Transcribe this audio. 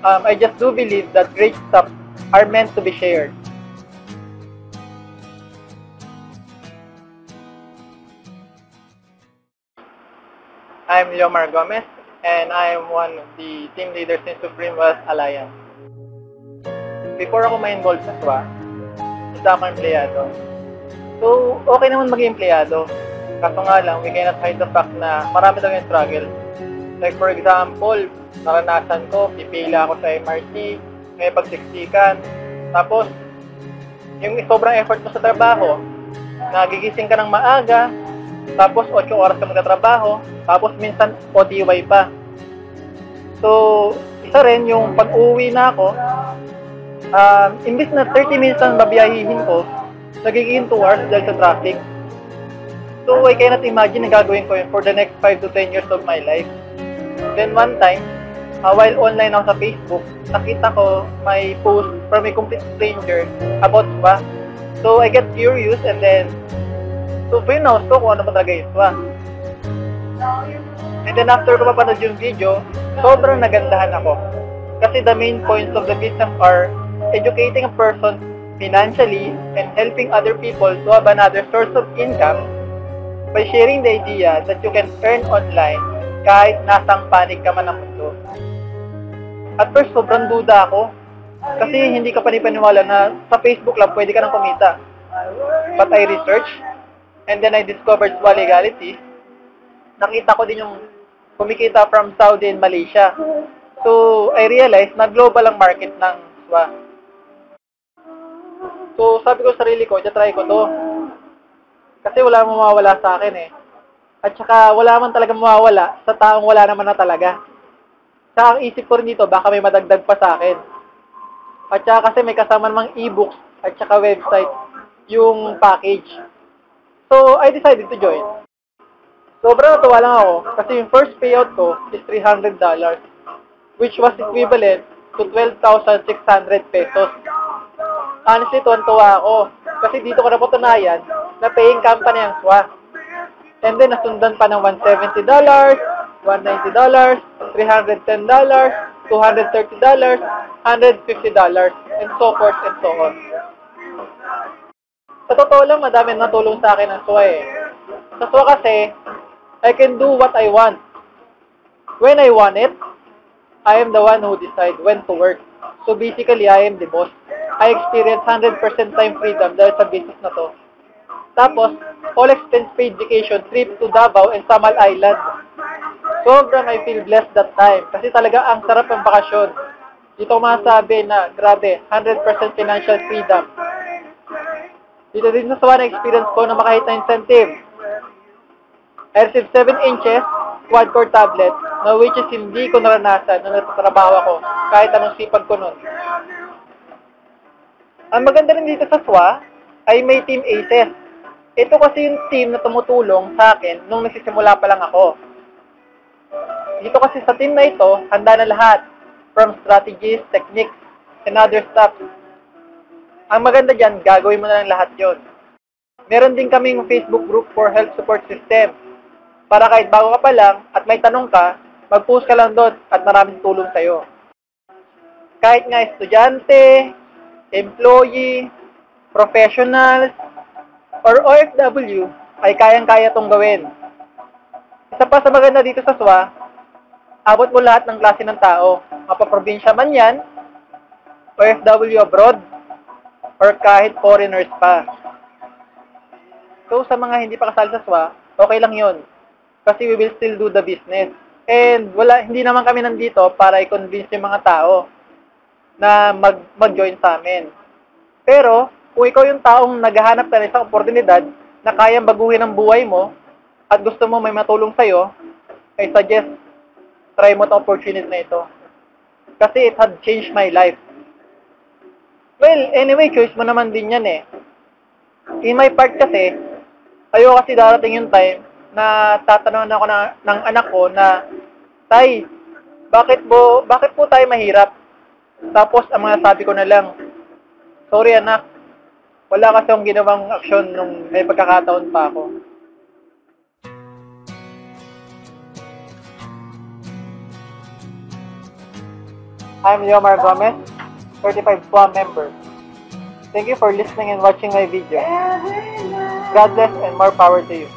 I just do believe that great stuff are meant to be shared. I'm Leomar Gomez, and I am one of the team leaders in Supreme Wealth Alliance. Before ako ma-involve sa SWA, isa ako empleyado. So, okay naman maging empleyado. Kaso nga lang, we cannot hide the fact na marami daw yung struggle. Like for example, naranasan ko, pipila ako sa MRT, may pagsiksikan. Tapos, yung sobrang effort mo sa trabaho, nagigising ka ng maaga, tapos 8 oras ka magtatrabaho, tapos minsan OTY pa. So, isa rin yung pag-uwi na ako, imbis na 30 minutes lang babiyahihin ko, nagiging 2 hours dahil sa traffic. So, I cannot imagine na gagawin ko yun for the next 5 to 10 years of my life. Then one time, while online ako sa Facebook, nakita ko may post from a complete stranger about SWA. So, I get curious and then, so, pinost ko kung ano ba talaga yung SWA. And then after ko mapanood yung video, sobrang nagandahan ako. Kasi the main points of the business are educating a person financially and helping other people to have another source of income by sharing the idea that you can earn online kahit nasang panig ka man ng mundo. At first, sobrang duda ako. Kasi hindi ka panipaniwala na sa Facebook lang pwede ka nang kumita. But I researched, and then I discovered SWA legalities. Nakita ko din yung kumikita from Saudi and Malaysia. So, I realized na global ang market ng SWA. So, sabi ko sa sarili ko, try ko to. Kasi wala mawawala sa akin eh. At saka, wala man talaga mawawala sa taong wala naman na talaga. Saka ang isip ko rin dito, baka may madagdag pa sa akin. At saka kasi may kasama namang e-books at saka website yung package. So, I decided to join. Sobrang natuwa lang ako kasi yung first payout ko is $300, which was equivalent to 12,600 pesos. Honestly, tuwan-tuwa ako kasi dito ko napatunayan na paying company ang SWA. And then, nasundan pa ng $170, $190, $310, $230, $150, and so forth and so on. Sa totoo lang, madami natulong sa akin ang SWA eh. Sa SWA kasi, I can do what I want. When I want it, I am the one who decide when to work. So basically, I am the boss. I experience 100% time freedom dahil sa business na to. Tapos, all expense paid vacation trip to Davao and Samal Island. Sobrang I feel blessed that time kasi talaga ang sarap ng bakasyon. Dito ko masasabi na, grabe, 100% financial freedom. Dito din sa SWA na experience ko na makahit na incentive. I received 7 inches quad-core tablet na which is hindi ko naranasan nung nagtatrabaho ako kahit anong sipag ko nun. Ang maganda rin dito sa SWA ay may Team ACES. Ito kasi yung team na tumutulong sa akin nung nagsisimula pa lang ako. Dito kasi sa team na ito, handa na lahat. From strategies, techniques, and other stuff. Ang maganda dyan, gagawin mo na lang lahat yon. Meron din kaming Facebook group for health support system. Para kahit bago ka pa lang at may tanong ka, mag-post ka lang doon at maraming tulong sa'yo. Kahit nga estudyante, employee, professionals, or OFW, ay kayang-kaya itong gawin. Isa pa sa maganda dito sa SWA, abot mo lahat ng klase ng tao. Mapaprobinsya man yan, OFW abroad, or kahit foreigners pa. So sa mga hindi pa kasali sa SWA, okay lang yun. Kasi we will still do the business. And hindi naman kami nandito para i-convince yung mga tao na mag-join sa amin. Pero, kung ikaw yung taong naghahanap ka ng isang oportunidad na kayang baguhin ang buhay mo at gusto mo may matulong sa'yo, I suggest try mo itong opportunity na ito. Kasi it had changed my life. Well, anyway, choice mo naman din yan eh. In my part kasi, ayoko kasi darating yung time na tatanungin ako ng anak ko na, Tay, bakit po tayo mahirap? Tapos, ang mga sabi ko na lang, sorry anak, wala kasi akong ginawang aksyon nung may pagkakataon pa ako. I'm Leomar Gomez, 35 SWA member. Thank you for listening and watching my video. God bless and more power to you.